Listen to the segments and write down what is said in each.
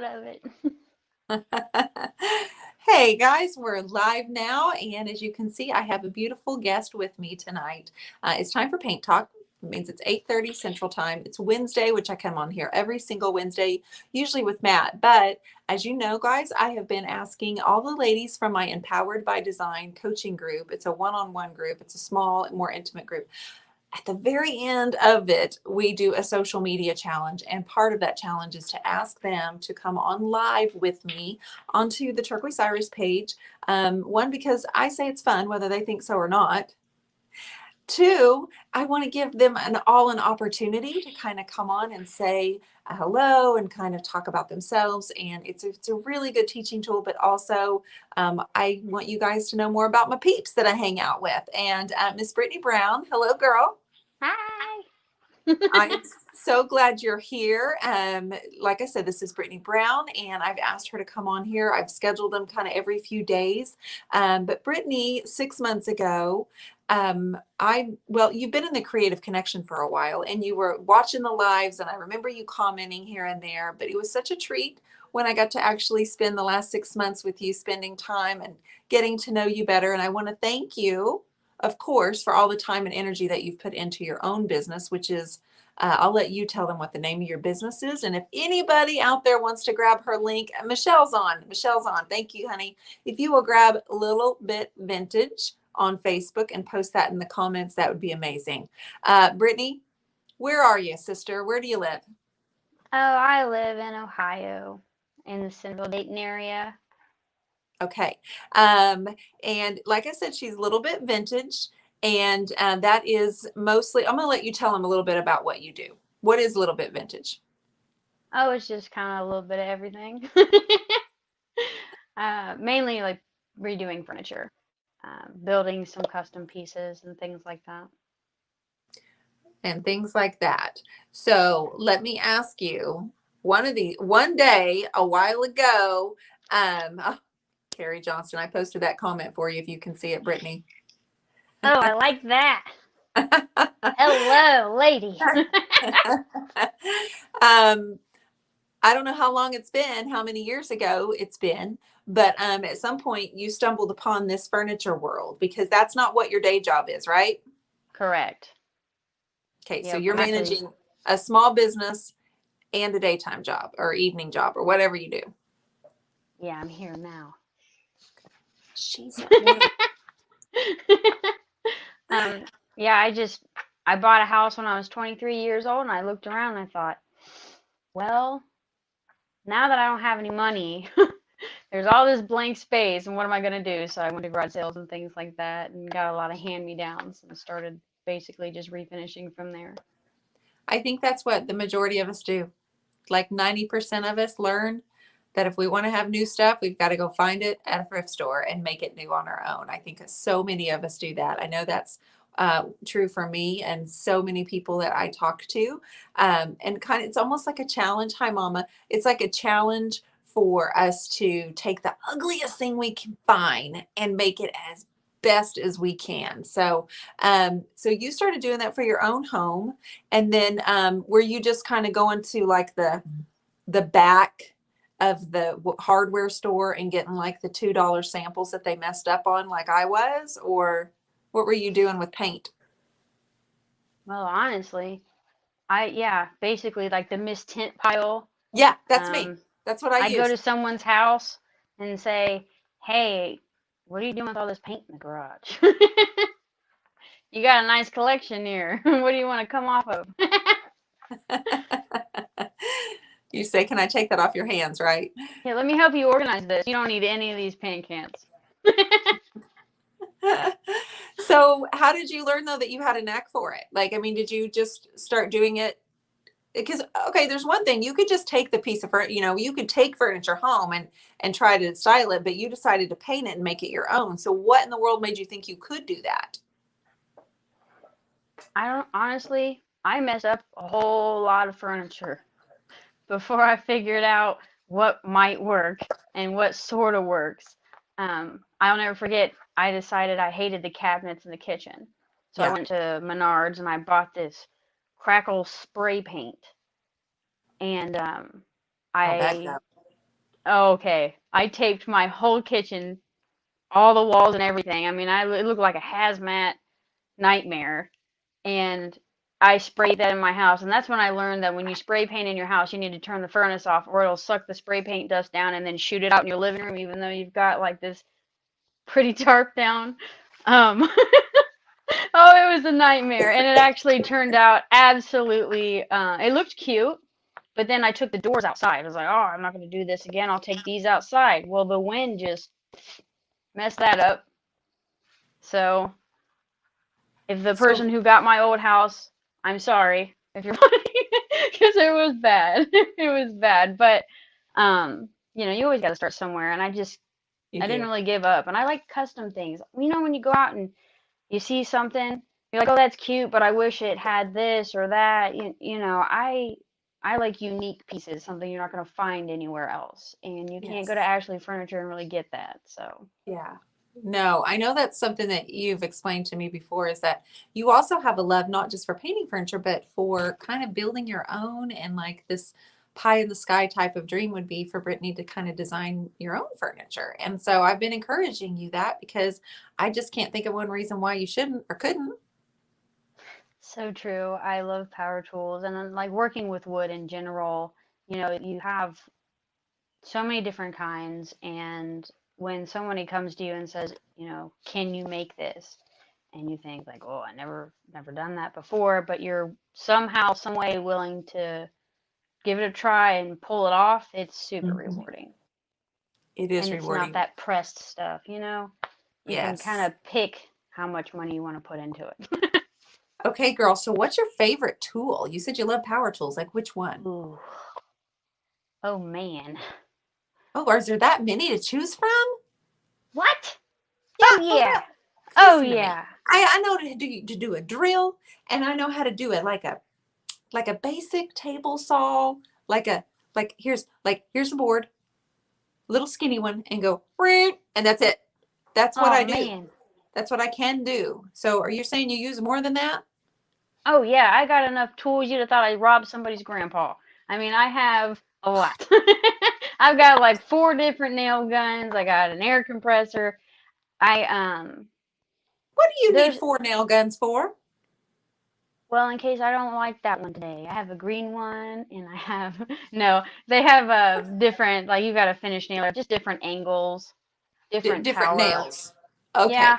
of it. Hey guys, we're live now, and as you can see, I have a beautiful guest with me tonight. It's time for Paint Talk. It means it's 8:30 Central Time. It's Wednesday, which I come on here every single Wednesday, usually with Matt. But as you know, guys, I have been asking all the ladies from my Empowered by Design coaching group. It's a one-on-one group. It's a small, more intimate group. At the very end of it, we do a social media challenge. And part of that challenge is to ask them to come on live with me onto the Turquoise Iris page. One, because I say it's fun, whether they think so or not. Two, I want to give them an opportunity to kind of come on and say hello and kind of talk about themselves. And it's a really good teaching tool, but also I want you guys to know more about my peeps that I hang out with. And Miss Brittany Brown, hello, girl. Hi. I'm so glad you're here. Like I said, this is Brittany Brown, and I've asked her to come on here. I've scheduled them kind of every few days. But Brittany, 6 months ago, you've been in the Creative Connection for a while, and you were watching the lives, and I remember you commenting here and there, but it was such a treat when I got to actually spend the last 6 months with you, spending time and getting to know you better. And I want to thank you, of course, for all the time and energy that you've put into your own business, which is I'll let you tell them what the name of your business is. And if anybody out there wants to grab her link, Michelle's on. Michelle's on. Thank you, honey. If you will grab Little Bit Vintage on Facebook and post that in the comments, that would be amazing. Brittany, where are you, sister? Where do you live? Oh, I live in Ohio, in the Central Dayton area. Okay. And like I said, she's a little bit vintage. And that is mostly, I'm going to let you tell them a little bit about what you do. What is Little Bit Vintage? Oh, it's just kind of a little bit of everything. Mainly like redoing furniture, building some custom pieces and things like that. And things like that. So let me ask you, one day a while ago, oh, Carrie Johnston, I posted that comment for you if you can see it, Brittany. Oh, I like that. Hello, lady. um, I don't know how long it's been, how many years ago it's been, but at some point you stumbled upon this furniture world because that's not what your day job is, right? Correct. Okay, so Yep, you're I'm actually, managing a small business and a daytime job or evening job or whatever you do. yeah, I'm here now. She's at work. um, yeah, I bought a house when I was 23 years old, and I looked around and I thought, well, now that I don't have any money, there's all this blank space, and what am I gonna do? So I went to garage sales and things like that, and got a lot of hand-me-downs, and started basically just refinishing from there. I think that's what the majority of us do. Like 90% of us learn that if we want to have new stuff, we've got to go find it at a thrift store and make it new on our own. I think so many of us do that. I know that's true for me and so many people that I talk to. And kind of, it's almost like a challenge. Hi, Mama. It's like a challenge for us to take the ugliest thing we can find and make it as best as we can. So you started doing that for your own home, and then were you just kind of going to like the back of the hardware store and getting like the $2 samples that they messed up on, like I was, or what were you doing with paint? Well, honestly, basically like the mist tint pile. Yeah, that's me. Um, That's what I I'd go use. to someone's house and say, "Hey, what are you doing with all this paint in the garage? You got a nice collection here. What do you want to come off of?" You say, can I take that off your hands, right? Here, let me help you organize this. You don't need any of these paint cans. So how did you learn though that you had a knack for it? Like, I mean, did you just start doing it? Because okay, there's one thing, you could just take the piece of furniture, you could take furniture home and try to style it, but you decided to paint it and make it your own. So what in the world made you think you could do that? I don't honestly. I messed up a whole lot of furniture before I figured out what might work and what sort of works. I'll never forget. I decided I hated the cabinets in the kitchen, so I Yeah. went to Menards and I bought this crackle spray paint, and How'd that I go? Okay, I taped my whole kitchen, all the walls and everything. I mean, it looked like a hazmat nightmare. And I sprayed that in my house. And that's when I learned that when you spray paint in your house, you need to turn the furnace off or it'll suck the spray paint dust down and then shoot it out in your living room, even though you've got like this pretty tarp down. Um, oh, it was a nightmare. And it actually turned out absolutely, it looked cute. But then I took the doors outside. I was like, oh, I'm not going to do this again. I'll take these outside. Well, the wind just messed that up. So if the So person who got my old house, I'm sorry if you're because it was bad. It was bad. But you always got to start somewhere. And you I didn't do. really give up. And I like custom things. When you go out and you see something, you're like, oh, that's cute, but I wish it had this or that. I like unique pieces, something you're not going to find anywhere else. And you can't go to Yes. Ashley Furniture and really get that. So, Yeah. No, I know that's something that you've explained to me before is that you also have a love not just for painting furniture, but for kind of building your own and like this pie in the sky type of dream would be for Brittany to kind of design your own furniture. And so I've been encouraging you that because I just can't think of one reason why you shouldn't or couldn't. so true. I love power tools and then like working with wood in general. You have so many different kinds. And when somebody comes to you and says, can you make this? And you think like, oh, I never done that before, but you're somehow, some way willing to give it a try and pull it off, it's super Mhm. rewarding. It is And it's not rewarding. that pressed stuff. You can kind Yes. of pick how much money you want to put into it. Okay, girl. So what's your favorite tool? You said you love power tools. Like which one? Ooh. Oh man. Oh, is there that many to choose from? What? Yeah, Oh for yeah. real. Oh Listen to me. yeah. I know to do a drill, and I know how to do it like a basic table saw, like a here's the board, little skinny one, and go "Root," and that's it. That's what Oh I do. man. That's what I can do. So are you saying you use more than that? Oh yeah, I got enough tools you'd have thought I robbed somebody's grandpa. I mean, I have a lot. I've got like four different nail guns. I got an air compressor. I What do you need there's four nail guns for? well, in case I don't like that one today, I have a green one, and I have no. They have different like you got a finish nailer, just different angles, different Different power. nails. Okay. Yeah,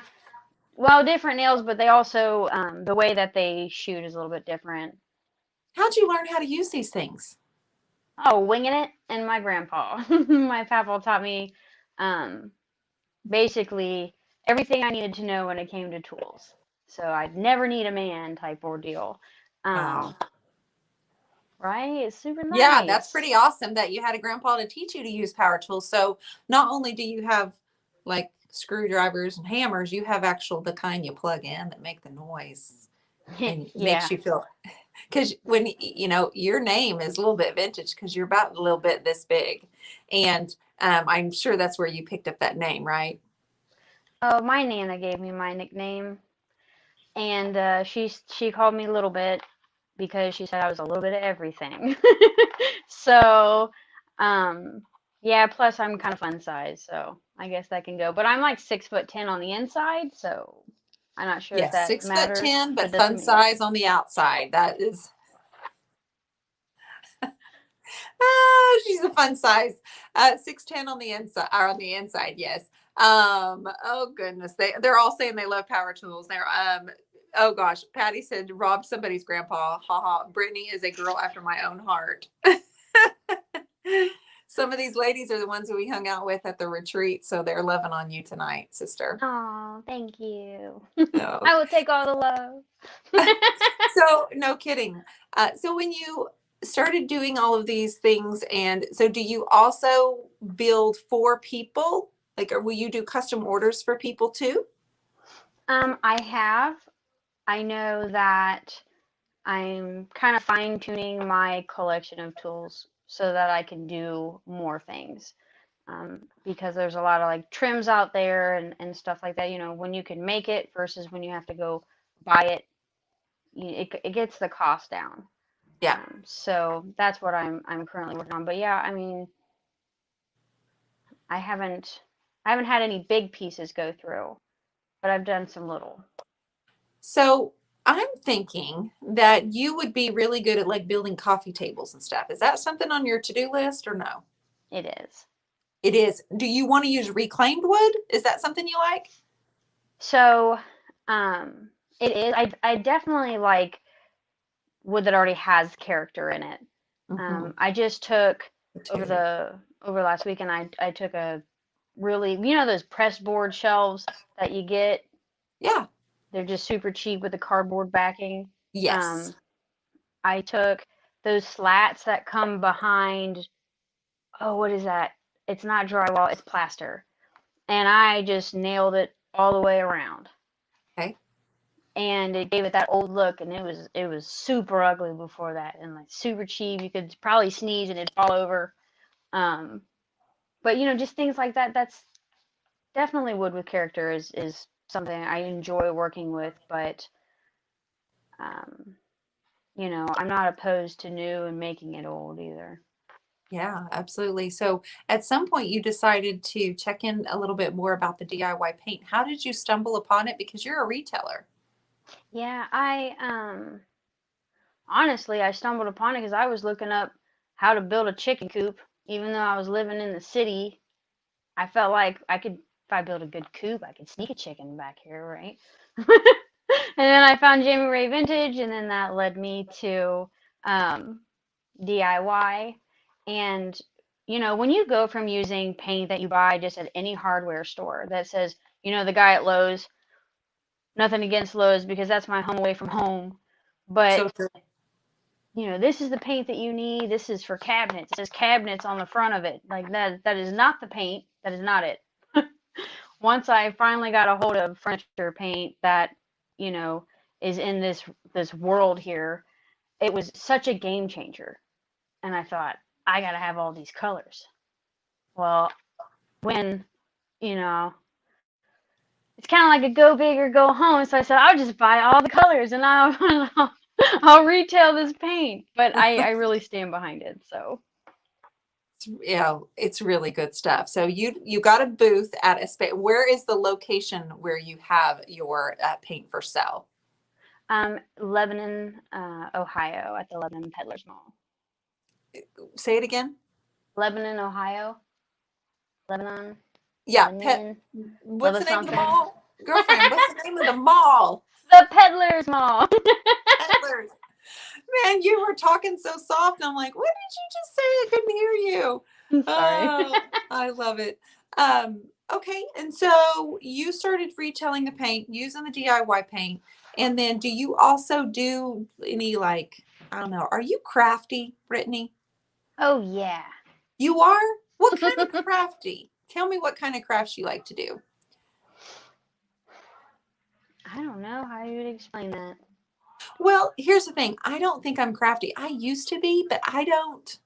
well, different nails, but they also the way that they shoot is a little bit different. How'd you learn how to use these things? Oh, winging it, and my grandpa, my papa taught me um, basically everything I needed to know when it came to tools. So I'd never need a man type ordeal. Wow. Um, right? It's super Yeah, that's nice. pretty awesome that you had a grandpa to teach you to use power tools. So not only do you have like screwdrivers and hammers, you have actual the kind you plug in that make the noise and it makes Yeah. you feel because when your name is a little bit vintage because you're about a little bit this big, and I'm sure that's where you picked up that name, right? Oh, my Nana gave me my nickname, and she called me Little Bit because she said I was a little bit of everything. So, um, yeah. Plus, I'm kind of fun size, so I guess that can go. But I'm like 6'10" on the inside, so I'm not sure if Yes, that six foot matters, ten, but but it doesn't fun mean size on the outside. That is she's a fun size. 6'10" on the inside or on the inside, yes. Oh goodness. They're all saying they love power tools. They're oh gosh, Patty said robbed somebody's grandpa. Ha ha. Brittany is a girl after my own heart. Some of these ladies are the ones that we hung out with at the retreat, so they're loving on you tonight, sister. oh, thank you. No. I will take all the love. So no kidding. So when you started doing all of these things, and so do you also build for people? Like, or will you do custom orders for people too? I have. I know that I'm kind of fine tuning my collection of tools so that I can do more things. Because there's a lot of like trims out there and stuff like that. When you can make it versus when you have to go buy it, it gets the cost down. Yeah. So that's what I'm currently working on. But yeah, I mean, I haven't had any big pieces go through, but I've done some little. So I'm thinking that you would be really good at like building coffee tables and stuff. Is that something on your to-do list or no? It is. It is. Do you want to use reclaimed wood? Is that something you like? So, it is. I definitely like wood that already has character in it. Mm-hmm. I just took Too. over last weekend. I took a really, those press board shelves that you get. Yeah. They're just super cheap with the cardboard backing. Yes. Um, I took those slats that come behind. Oh, what is that? It's not drywall. It's plaster, and I just nailed it all the way around. Okay. And it gave it that old look, and it was super ugly before that, and like super cheap. You could probably sneeze and it'd fall over. Um, but just things like that. That's definitely wood with character is something I enjoy working with. But um, I'm not opposed to new and making it old either. Yeah, absolutely. So at some point you decided to check in a little bit more about the DIY paint. How did you stumble upon it? Because you're a retailer. Yeah, I honestly I stumbled upon it because I was looking up how to build a chicken coop, even though I was living in the city. I felt like I could, if I build a good coop, I could sneak a chicken back here, right? And then I found Jamie Ray Vintage, and then that led me to um, DIY. And, when you go from using paint that you buy just at any hardware store that says, the guy at Lowe's, nothing against Lowe's because that's my home away from home, but So true. this is the paint that you need. This is for cabinets. It says cabinets on the front of it. Like that is not the paint. That is not it. Once I finally got a hold of furniture paint that, you know, is in this world here, it was such a game changer. And I thought, I gotta have all these colors. Well, when, you know, it's kind of like a go big or go home. So I said, I'll just buy all the colors and I'll retail this paint. But I really stand behind it. So Yeah, it's really good stuff. So you got a booth at a space. Where is the location where you have your paint for sale? Lebanon, Ohio, at the Lebanon Peddlers Mall. Say it again. Lebanon, Ohio. Lebanon, Yeah, Lebanon, what's little the name of the something. mall? Girlfriend, what's the name of the mall? The Peddlers Mall. Peddlers. Man, you were talking so soft. And I'm like, what did you just say? I couldn't hear you. I'm sorry. Oh, I love it. Okay. And so you started retailing the paint, using the DIY paint. And then do you also do any like, I don't know, are you crafty, Brittany? Oh yeah. You are? What kind of crafty? Tell me what kind of crafts you like to do. I don't know how you would explain that. Well, here's the thing. I don't think I'm crafty. I used to be, but I don't.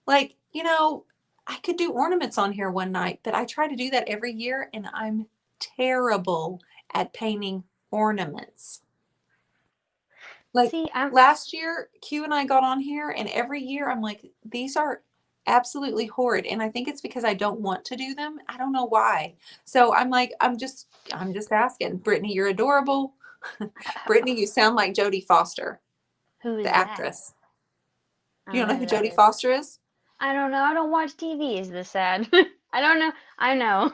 Like, I could do ornaments on here one night, but I try to do that every year and I'm terrible at painting ornaments. Like See, last year, Q and I got on here and every year I'm like, these are absolutely horrid. And I think it's because I don't want to do them. I don't know why. So I'm like, I'm just asking. Brittany, you're adorable. Brittany, you sound like Jodie Foster, who the is that? actress. I Do you don't know know who who that Jodie is. Foster is? I don't know. I don't watch TV. Is this sad? I don't know. I know.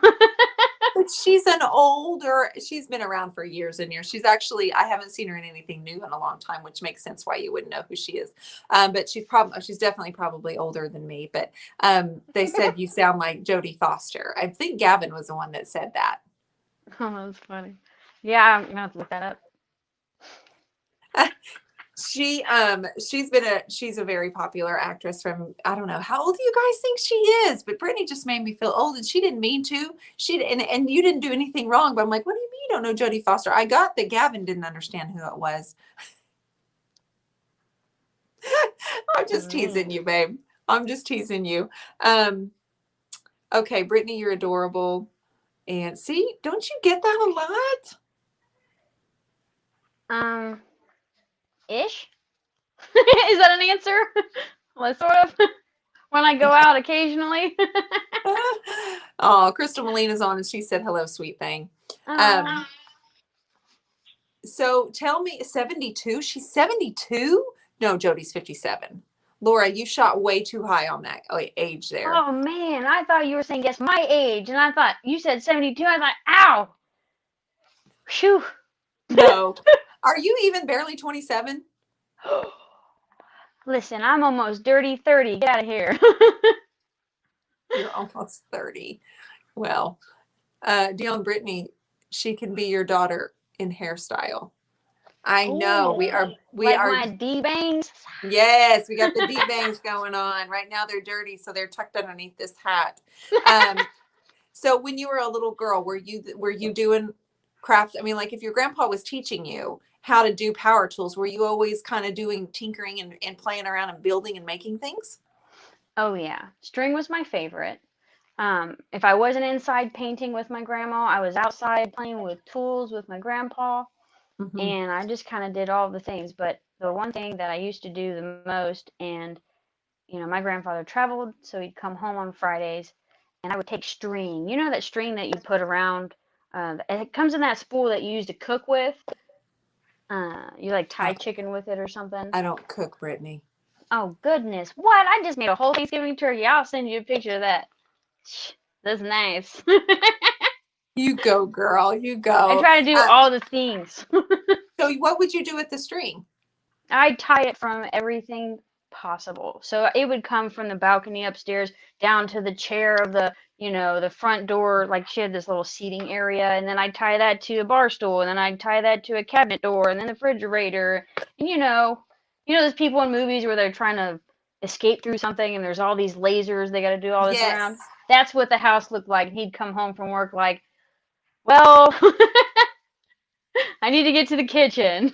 But she's been around for years and years. She's actually, I haven't seen her in anything new in a long time, which makes sense why you wouldn't know who she is. But she's definitely probably older than me. But they said you sound like Jodie Foster. I think Gavin was the one that said that. Oh, that's funny. Yeah, I'm gonna have to look that up. She's a very popular actress from, I don't know, how old do you guys think she is? But Brittany just made me feel old and she didn't mean to. And you didn't do anything wrong. But I'm like, what do you mean you don't know Jodie Foster? I got that Gavin didn't understand who it was. I'm just teasing you, babe. I'm just teasing you. Okay, Brittany, you're adorable. And see, don't you get that a lot? Ish. Is that an answer? Well, sort of. When I go out occasionally. Oh, Crystal Molina's on and she said, hello, sweet thing. Oh, So tell me, 72? She's 72? No, Jodie's 57. Laura, you shot way too high on that age there. oh man, I thought you were saying guess my age, and I thought you said 72. I thought, ow, phew. No. Are you even barely 27? Listen, I'm almost dirty 30. Get out of here. You're almost 30. Well, Dionne Brittany, she can be your daughter in hairstyle. I know we Oh, we like are. my D bangs. Yes, we got the D bangs going on right now. They're dirty, so they're tucked underneath this hat. Um, so when you were a little girl, were you doing craft? I mean, like if your grandpa was teaching you how to do power tools, were you always kind of doing tinkering and playing around and building and making things? Oh yeah, string was my favorite. If I wasn't inside painting with my grandma, I was outside playing with tools with my grandpa, Mm-hmm. and I just kind of did all the things. But the one thing that I used to do the most, and my grandfather traveled, so he'd come home on Fridays, and I would take string. You know that string that you put around, it comes in that spool that you use to cook with. You like tie chicken with it or something. I don't cook, Brittany. Oh goodness, what? I just made a whole Thanksgiving turkey. I'll send you a picture of that. That's nice. You go, girl. You I go. try to do all the things. So what would you do with the string? I tie it from everything possible. So it would come from the balcony upstairs down to the chair of the front door. Like she had this little seating area, and then I'd tie that to a bar stool, and then I'd tie that to a cabinet door, and then the refrigerator. And those people in movies where they're trying to escape through something, and there's all these lasers they got to do all this around. Yes. That's what the house looked like. He'd come home from work like, well, I need to get to the kitchen.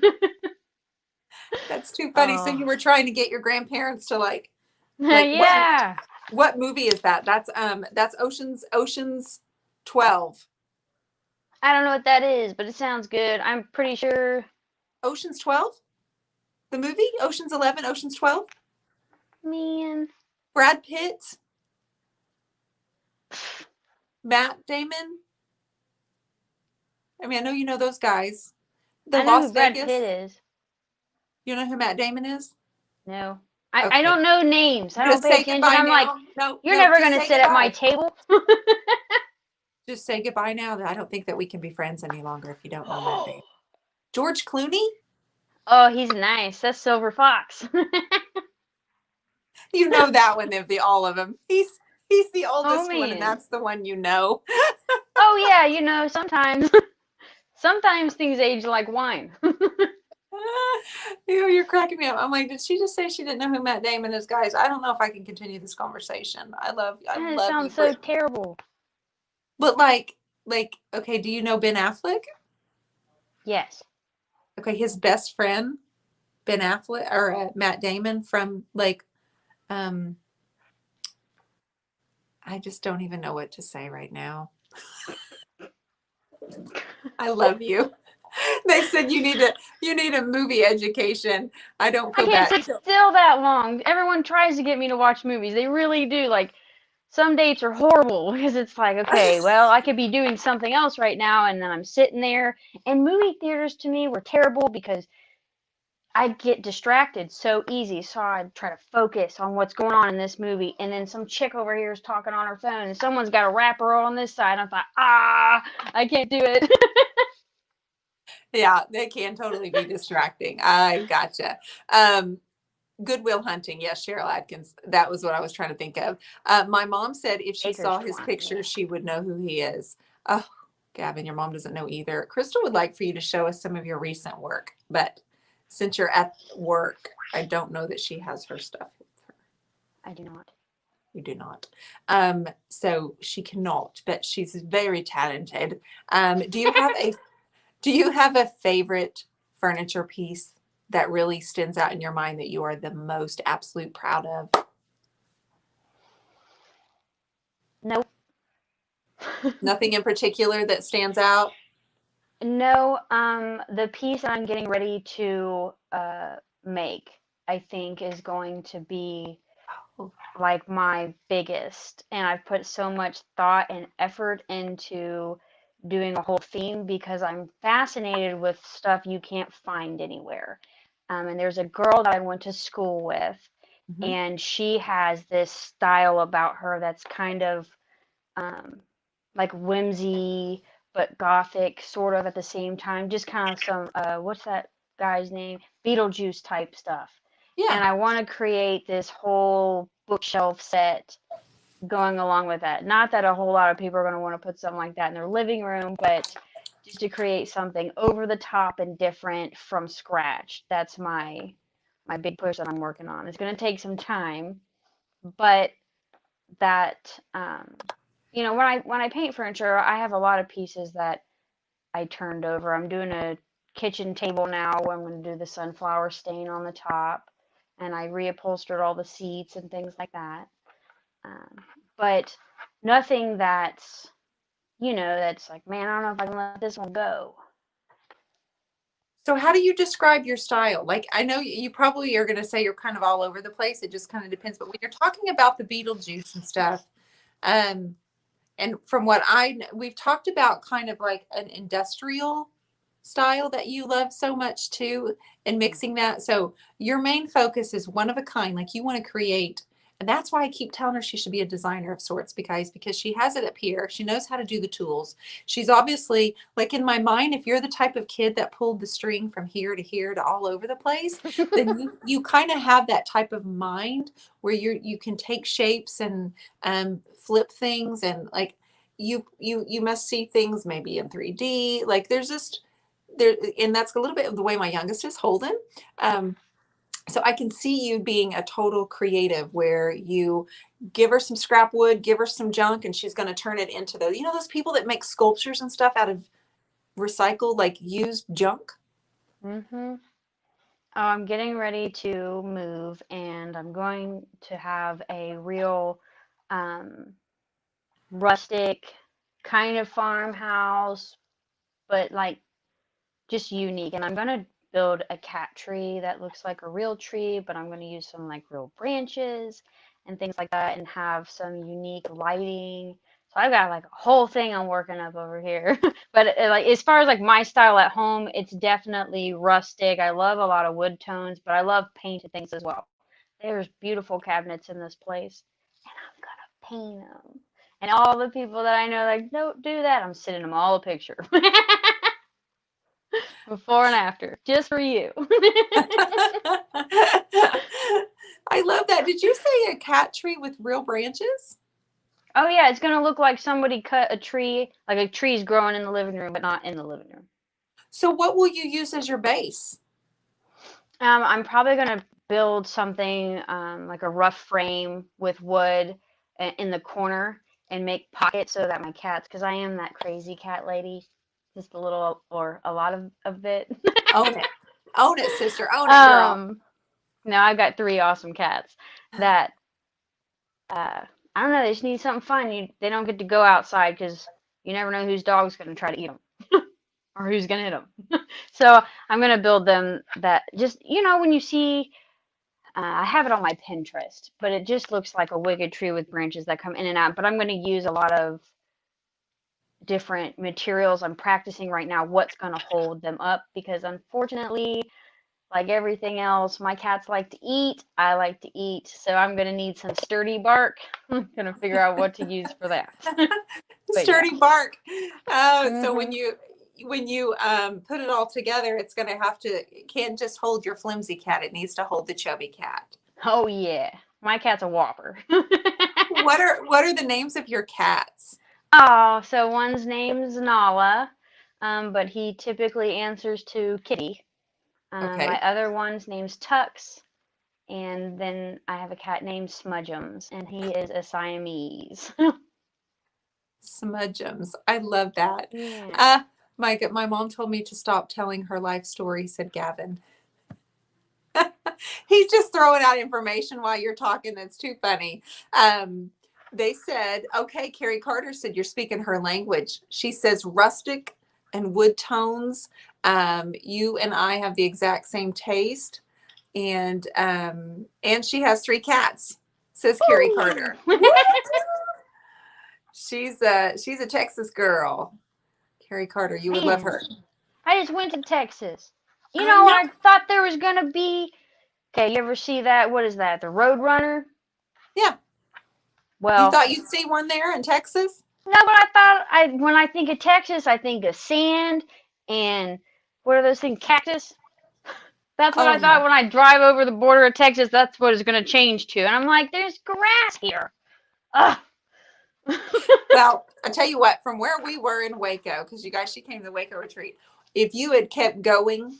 That's too funny. So Oh, you were trying to get your grandparents to like yeah. what movie is that? That's Ocean's 12. I don't know what that is, but it sounds good. I'm pretty sure. Ocean's 12? The movie? Ocean's 11, Ocean's 12? Man, Brad Pitt, Matt Damon. I mean, I know you know those guys. The I know Las who Brad Pitt Vegas. is. You know who Matt Damon is? No. I Okay. don't know names. I don't Just pay say attention. goodbye I'm like, now. No, you're no, never just going to say sit at my goodbye. table. Just say goodbye now. I don't think that we can be friends any longer if you don't know Matt Damon. George Clooney? Oh, he's nice. That's Silver Fox. You know that one of all of them. He's the Oh, oldest one, and man. that's the one you know. Oh, yeah, sometimes things age like wine. You're cracking me up. I'm like, did she just say she didn't know who Matt Damon is? Guys, I don't know if I can continue this conversation. I It love you, sounds so Britt. terrible. But okay, do you know Ben Affleck? Yes. Okay, his best friend, Ben Affleck or Matt Damon from um, I just don't even know what to say right now. I love you. They said you need a movie education. I don't I feel can't bad. sit still that long. Everyone tries to get me to watch movies. They really do. Like, some dates are horrible because it's like, okay, well, I could be doing something else right now, and then I'm sitting there. And movie theaters to me were terrible because I'd get distracted so easy. So I'd try to focus on what's going on in this movie, and then some chick over here is talking on her phone, and someone's got a wrapper on this side. I thought, I can't do it. Yeah, they can totally be distracting. I gotcha. Good Will Hunting. Yes, Cheryl Atkins. That was what I was trying to think of. My mom said if she Baker's saw his Twine, picture, yeah. she would know who he is. Oh, Gavin, your mom doesn't know either. Crystal would like for you to show us some of your recent work, but since you're at work, I don't know that she has her stuff with her. I do not. You do not. So she cannot, but she's very talented. Do you have a favorite furniture piece that really stands out in your mind that you are the most absolute proud of? Nope. Nothing in particular that stands out? No, the piece that I'm getting ready to make, I think, is going to be like my biggest, and I've put so much thought and effort into doing a whole theme because I'm fascinated with stuff you can't find anywhere. And there's a girl that I went to school with, Mhm. and she has this style about her that's kind of um, like whimsy but gothic sort of at the same time, just kind of some what's that guy's name, Beetlejuice type stuff. Yeah. And I want to create this whole bookshelf set going along with that. Not that a whole lot of people are going to want to put something like that in their living room, but just to create something over the top and different from scratch. That's my big push that I'm working on. It's going to take some time, but that when I paint furniture, I have a lot of pieces that I turned over. I'm doing a kitchen table now where I'm going to do the sunflower stain on the top, and I reupholstered all the seats and things like that. Um, but nothing that's like, man, I don't know if I can let this one go. So how do you describe your style? Like, I know you probably are going to say you're kind of all over the place. It just kind of depends. But when you're talking about the Beetlejuice and stuff, um, and from what we've talked about kind of like an industrial style that you love so much too, and mixing that. So your main focus is one of a kind, like you want to create. And that's why I keep telling her she should be a designer of sorts, because she has it up here. She knows how to do the tools. She's obviously, like, in my mind, if you're the type of kid that pulled the string from here to here to all over the place, then you kind of have that type of mind where you can take shapes and flip things, and like you must see things maybe in 3D. Like there's just there, and that's a little bit of the way my youngest is Holden. So I can see you being a total creative where you give her some scrap wood, give her some junk, and she's going to turn it into those people that make sculptures and stuff out of recycled, like used junk. Mm-hmm. Oh, I'm getting ready to move, and I'm going to have a real um, rustic kind of farmhouse, but like just unique. And I'm gonna build a cat tree that looks like a real tree, but I'm gonna use some like real branches and things like that, and have some unique lighting. So I've got like a whole thing I'm working up over here. But like as far as like my style at home, it's definitely rustic. I love a lot of wood tones, but I love painted things as well. There's beautiful cabinets in this place, and I'm gonna paint them. And all the people that I know, like, don't do that. I'm sending them all a picture. Before and after, just for you. I love that. Did you say a cat tree with real branches? Oh yeah, it's gonna look like somebody cut a tree, like a tree's growing in the living room, but not in the living room. So what will you use as your base? I'm probably gonna build something like a rough frame with wood in the corner and make pockets so that my cats, because I am that crazy cat lady, just a little or a lot of it. Own it. Own it, sister. Own it, girl. um, no, I've got three awesome cats that I don't know. They just need something fun. They don't get to go outside because you never know whose dog's going to try to eat them or who's going to hit them. So I'm going to build them that just, when you see, I have it on my Pinterest, but it just looks like a wicked tree with branches that come in and out. But I'm going to use a lot of different materials. I'm practicing right now what's going to hold them up because unfortunately, like everything else, my cats like to eat. I like to eat. So I'm going to need some sturdy bark. I'm going to figure out what to use for that. But yeah. Sturdy bark. So Mhm. when you put it all together, it's going to it can't just hold your flimsy cat. It needs to hold the chubby cat. Oh yeah. My cat's a whopper. What are the names of your cats? Oh, so one's name's Nala, but he typically answers to Kitty. My Okay. other one's name's Tux, and then I have a cat named Smudgems, and he is a Siamese. Smudgems. I love that. Yeah. Uh, my mom told me to stop telling her life story, said Gavin. He's just throwing out information while you're talking. That's too funny. They said, okay, Carrie Carter said you're speaking her language. She says rustic and wood tones. You and I have the exact same taste. And she has three cats. says Carrie Carter. She's a Texas girl. Carrie Carter, you would love Man, her. I just went to Texas. You I know, know. I thought there was gonna be. Okay, you ever see that? What is that? The Roadrunner? Yeah. You Well, thought you'd see one there in Texas? no, but I thought when I think of Texas, I think of sand and what are those things? Cactus. That's what Oh I thought no. when I drive over the border of Texas. That's what it's gonna change to, and I'm like, there's grass here. Ugh. Well, I tell you what, from where we were in Waco, because you guys, she came to the Waco retreat. If you had kept going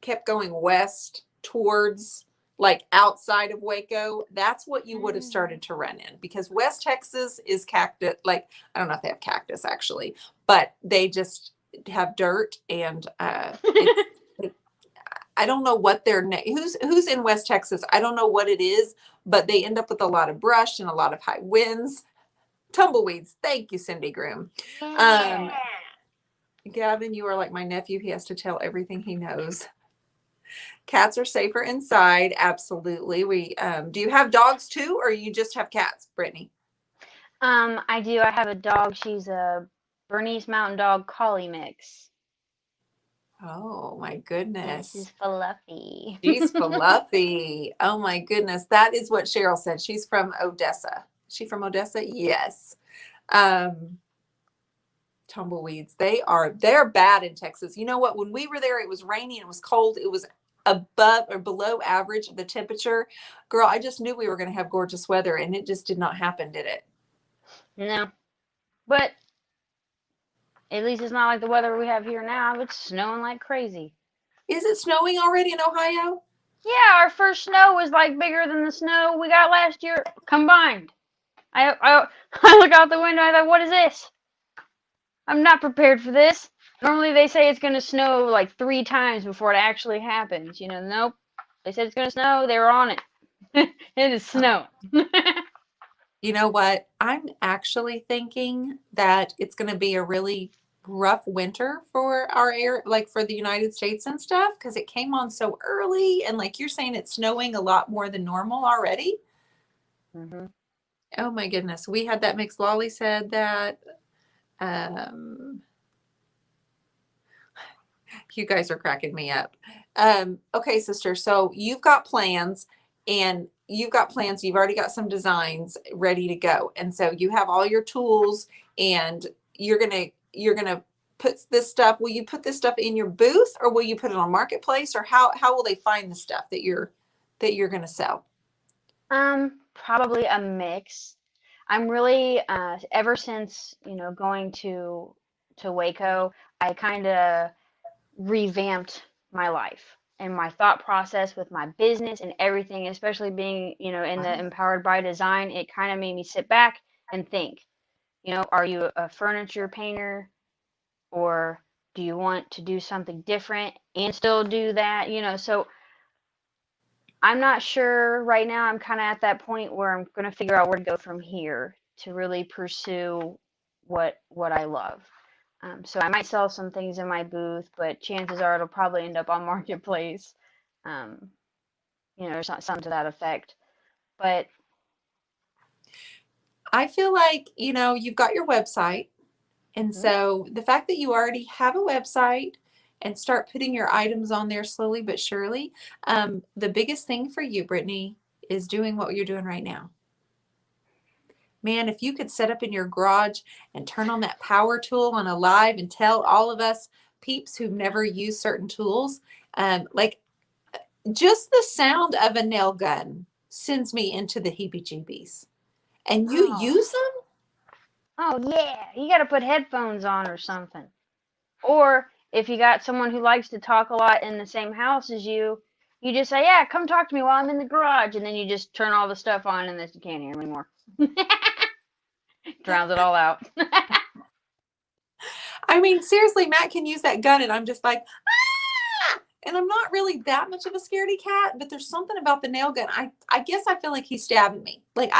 west towards like outside of Waco, that's what you would have started to run in, because West Texas is cactus. Like, I don't know if they have cactus actually, but they just have dirt and it's. I don't know what who's in West Texas. I don't know what it is, but they end up with a lot of brush and a lot of high winds, tumbleweeds. Thank you, Cindy Groom. Yeah. Gavin, you are like my nephew. He has to tell everything he knows. Cats are safer inside. Absolutely. We do you have dogs too, or you just have cats, Brittany? I do. I have a dog. She's a Bernese Mountain Dog Collie mix. Oh my Yeah, she's goodness. fluffy. She's fluffy. Oh my goodness. That is what Cheryl said. She's from Odessa. Is she from Odessa? Yes. Tumbleweeds. They're bad in Texas. You know what? When we were there, it was rainy and it was cold. It was above or below average the temperature. Girl, I just knew we were going to have gorgeous weather, and it just did not happen, did it? No, but at least it's not like the weather we have here now. It's snowing like crazy. Is it snowing already in Ohio? Yeah, our first snow was like bigger than the snow we got last year combined. I look out the window. I thought, what is this? I'm not prepared for this. Normally they say it's gonna snow like 3 times before it actually happens. You know, nope. They said it's gonna snow. They were on it. It is snow. You know what? I'm actually thinking that it's going to be a really rough winter for our air, like for the United States and stuff, because it came on so early. And like you're saying, it's snowing a lot more than normal already. Mhm. Oh my goodness. We had that mixed. Lolly said that. Um, you guys are cracking me up. Okay, sister. So you've got plans and you've already got some designs ready to go. And so you have all your tools and you're gonna put this stuff. Will you put this stuff in your booth, or will you put it on Marketplace, or how will they find the stuff that you're gonna sell? Probably a mix. I'm really ever since, going to Waco, I kind of revamped my life and my thought process with my business and everything, especially being, in the Wow. Empowered by Design. It kind of made me sit back and think, are you a furniture painter, or do you want to do something different and still do that? So I'm not sure right now. I'm kind of at that point where I'm going to figure out where to go from here to really pursue what I love. So I might sell some things in my booth, but chances are it'll probably end up on Marketplace, um, or something to that effect. But I feel like, you've got your website. And mhm, so the fact that you already have a website and start putting your items on there slowly but surely, the biggest thing for you, Brittany, is doing what you're doing right now. Man, if you could set up in your garage and turn on that power tool on a live and tell all of us peeps who've never used certain tools, like just the sound of a nail gun sends me into the heebie-jeebies. And you oh, use them? oh yeah, you got to put headphones on or something. Or if you got someone who likes to talk a lot in the same house as you, you just say, "Yeah, come talk to me while I'm in the garage," and then you just turn all the stuff on, and then you can't hear me anymore. Drowns it all out. I mean, seriously, Matt can use that gun, and I'm just like, ah! And I'm not really that much of a scaredy cat, but there's something about the nail gun. I guess I feel like he's stabbing me. Like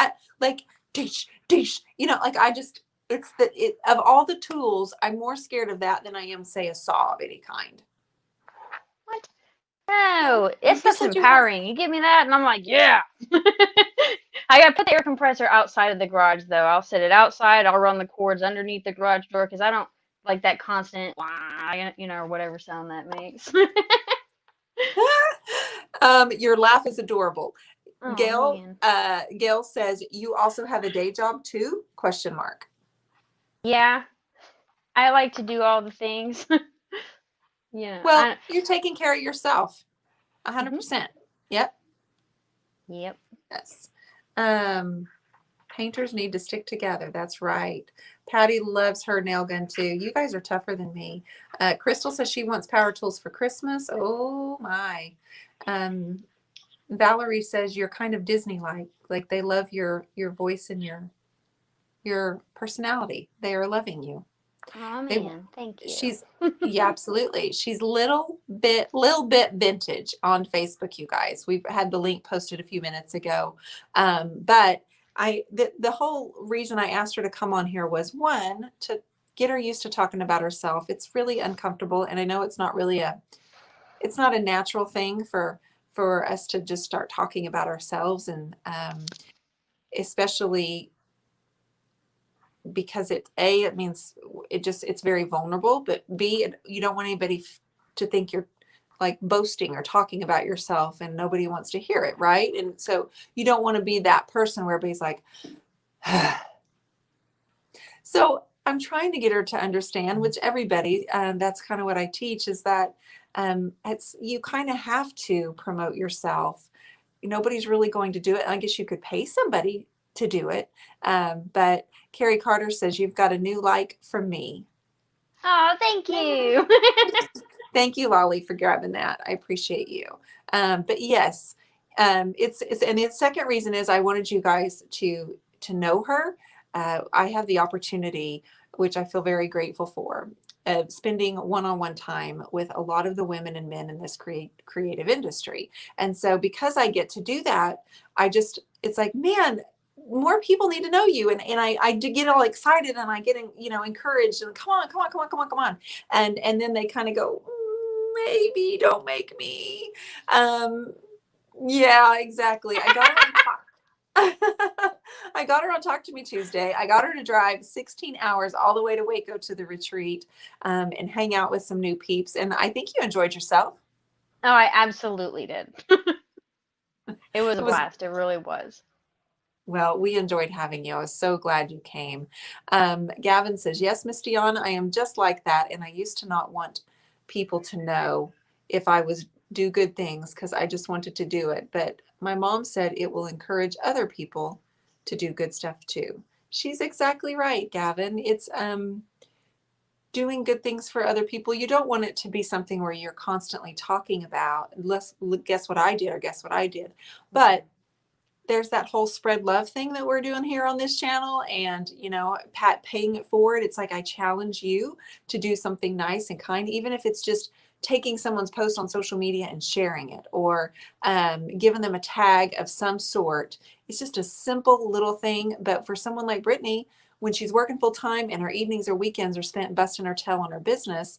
dish, dish. Like of all the tools, I'm more scared of that than I am, say, a saw of any kind. What? No, You that's said you have. empowering. You give me that, and I'm like, yeah. I gotta put the air compressor outside of the garage, though. I'll set it outside. I'll run the cords underneath the garage door because I don't like that constant, or whatever sound that makes. Your laugh is adorable. Oh man. Gail says you also have a day job too? Question mark. Yeah, I like to do all the things. Well, I. you're taking care of yourself. 100%. Yep. Yep. Yes. Painters need to stick together. That's right. Patty loves her nail gun too. You guys are tougher than me. Crystal says she wants power tools for Christmas. Oh my. Valerie says you're kind of Disney-like. Like they love your voice and your personality. They are loving you. Oh They man, thank you. She's yeah, absolutely. She's little bit vintage on Facebook, you guys. We've had the link posted a few minutes ago. But the whole reason I asked her to come on here was one, to get her used to talking about herself. It's really uncomfortable, and I know it's not a natural thing for us to just start talking about ourselves, and especially because it means it's very vulnerable, but B, you don't want anybody to think you're like boasting or talking about yourself, and nobody wants to hear it, right? And so you don't want to be that person where everybody's like, so I'm trying to get her to understand, which everybody, that's kind of what I teach, is that you kind of have to promote yourself. Nobody's really going to do it. I guess you could pay somebody to do it. But Carrie Carter says, you've got a new like from me. Oh, thank you. Thank you, Lolly, for grabbing that. I appreciate you. But yes, it's and the second reason is I wanted you guys to know her. I have the opportunity, which I feel very grateful for, of spending one-on-one time with a lot of the women and men in this creative industry. And so because I get to do that, it's like, man, more people need to know you. And I do get all excited, and I get, encouraged, and come on. And then they kind of go, maybe don't make me. Yeah, exactly. I got her I got her on Talk to Me Tuesday. I got her to drive 16 hours all the way to Waco to the retreat, and hang out with some new peeps. And I think you enjoyed yourself. Oh, I absolutely did. It was a It was, blast. It really was. well, we enjoyed having you. I was so glad you came. Gavin says, yes, Miss Dionne, I am just like that. And I used to not want people to know if I was do good things because I just wanted to do it. But my mom said it will encourage other people to do good stuff too. She's exactly right, Gavin. It's doing good things for other people. You don't want it to be something where you're constantly talking about, let's guess what I did or guess what I did. But there's that whole spread love thing that we're doing here on this channel, and Pat paying it forward. It's like I challenge you to do something nice and kind, even if it's just taking someone's post on social media and sharing it, or giving them a tag of some sort. It's just a simple little thing, but for someone like Brittany, when she's working full time and her evenings or weekends are spent busting her tail on her business,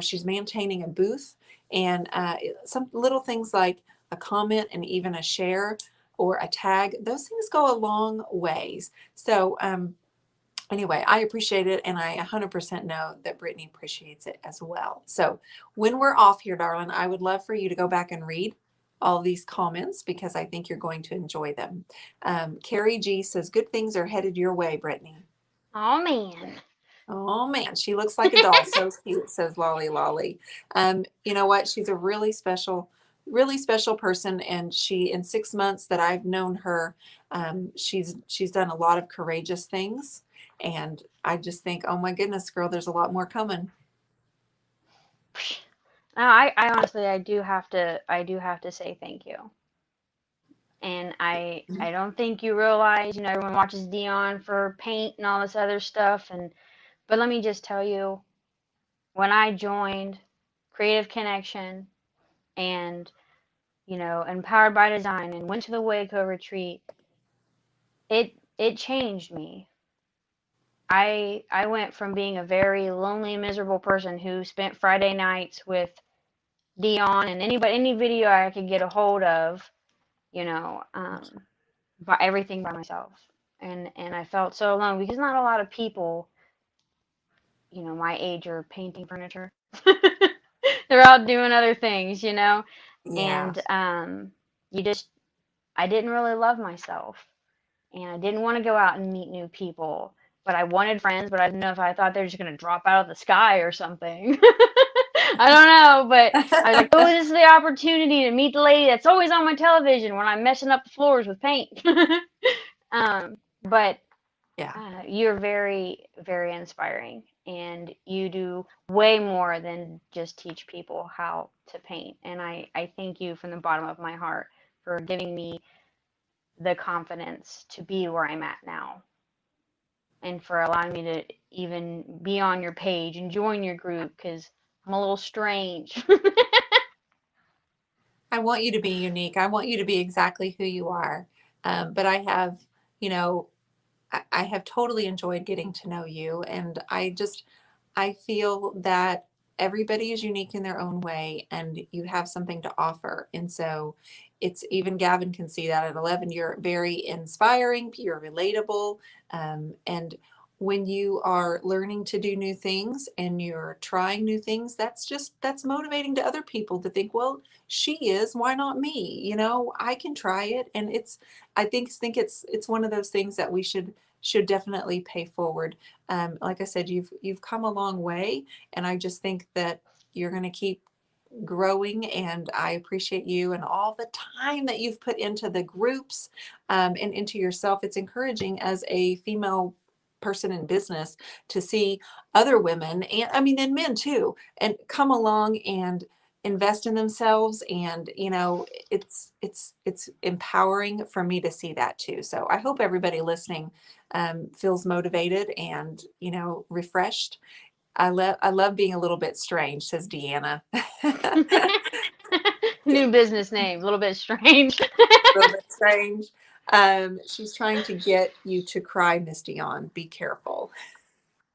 she's maintaining a booth, and some little things like a comment and even a share or a tag, those things go a long ways. So anyway, I appreciate it, and I 100% know that Brittany appreciates it as well. So when we're off here, darling, I would love for you to go back and read all these comments because I think you're going to enjoy them. Carrie G says, good things are headed your way, Brittany. Oh man. Oh man, she looks like a doll. So cute, says Lolly Lolly. You know what? She's a really special person, and she, in 6 months that I've known her, she's done a lot of courageous things, and I just think, oh my goodness, girl, there's a lot more coming. No, I honestly, I do have to say thank you. And I don't think you realize, everyone watches Dionne for paint and all this other stuff, but let me just tell you, when I joined Creative Connection and, Empowered by Design and went to the Waco retreat, it changed me. I went from being a very lonely and miserable person who spent Friday nights with Dionne and any video I could get a hold of, you know, um, everything by myself. And I felt so alone because not a lot of people, my age are painting furniture. They're out doing other things, Yeah. and you just I didn't really love myself, and I didn't want to go out and meet new people. But I wanted friends, but I didn't know if I thought they were just gonna drop out of the sky or something. I don't know, but I was like, oh, this is the opportunity to meet the lady that's always on my television when I'm messing up the floors with paint. But Yeah. you're very, very inspiring, and you do way more than just teach people how to paint. And I thank you from the bottom of my heart for giving me the confidence to be where I'm at now, and for allowing me to even be on your page and join your group because I'm a little strange. I want you to be unique. I want you to be exactly who you are. But I have, you know, I have totally enjoyed getting to know you. And I feel that everybody is unique in their own way and you have something to offer. And so it's even Gavin can see that at 11, you're very inspiring, you're relatable. And when you are learning to do new things and you're trying new things, that's motivating to other people to think, well, she is, why not me? I can try it. And I think it's one of those things that we should definitely pay forward. Like I said, you've come a long way, and I just think that you're going to keep growing. And I appreciate you and all the time that you've put into the groups and into yourself. It's encouraging as a female person in business to see other women, and I mean, and men too, and come along and invest in themselves. And it's empowering for me to see that too. So I hope everybody listening feels motivated and refreshed. I love being a little bit strange, says Deanna. Just New business name, a little bit strange. a little bit strange. She's trying to get you to cry, Miss Dionne. Be careful.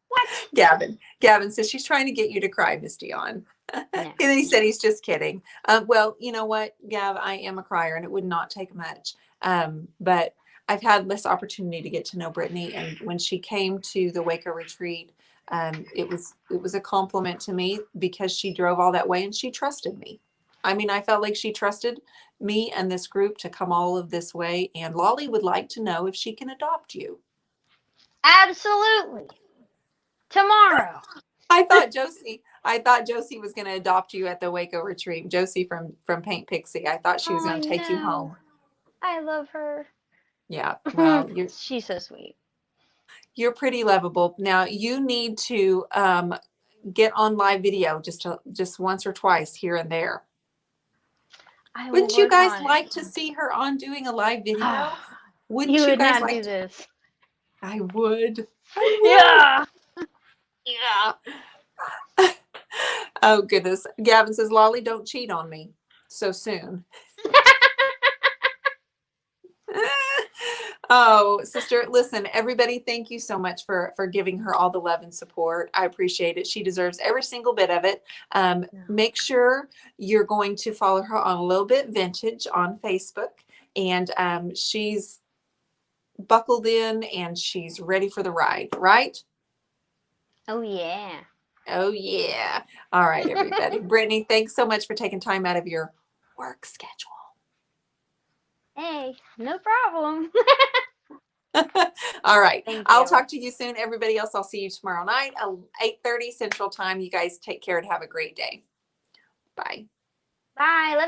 What? Gavin says she's trying to get you to cry, Miss Dionne. And No. then he said he's just kidding. Well, you know what, Gav, I am a crier, and it would not take much. But I've had this opportunity to get to know Brittany, and when she came to the Waco retreat, it was a compliment to me because she drove all that way and she trusted me. I mean, I felt like she trusted me and this group to come all of this way. And Lolly would like to know if she can adopt you. Absolutely. Tomorrow. I thought Josie was going to adopt you at the Waco retreat. Josie from Paint Pixie. I thought she was Oh, going to take you no. home. I love her. Yeah. Well, She's so sweet. you're pretty lovable. Now you need to get on live video just once or twice here and there. I will Wouldn't you work guys on it. like to see her on doing a live video? You Wouldn't you would guys not like do to? this. I would. I would. Yeah. Yeah. Oh goodness. Gavin says, Lolly, don't cheat on me so soon. Oh, sister, listen, everybody, thank you so much for giving her all the love and support. I appreciate it. She deserves every single bit of it. Make sure you're going to follow her on A Little Bit Vintage on Facebook. And she's buckled in and she's ready for the ride, right? Oh, yeah. Oh, yeah. All right, everybody. Brittany, thanks so much for taking time out of your work schedule. Hey, no problem. All right. Thank I'll you. talk to you soon. Everybody else, I'll see you tomorrow night, 8:30 Central Time. You guys take care and have a great day. Bye. Bye.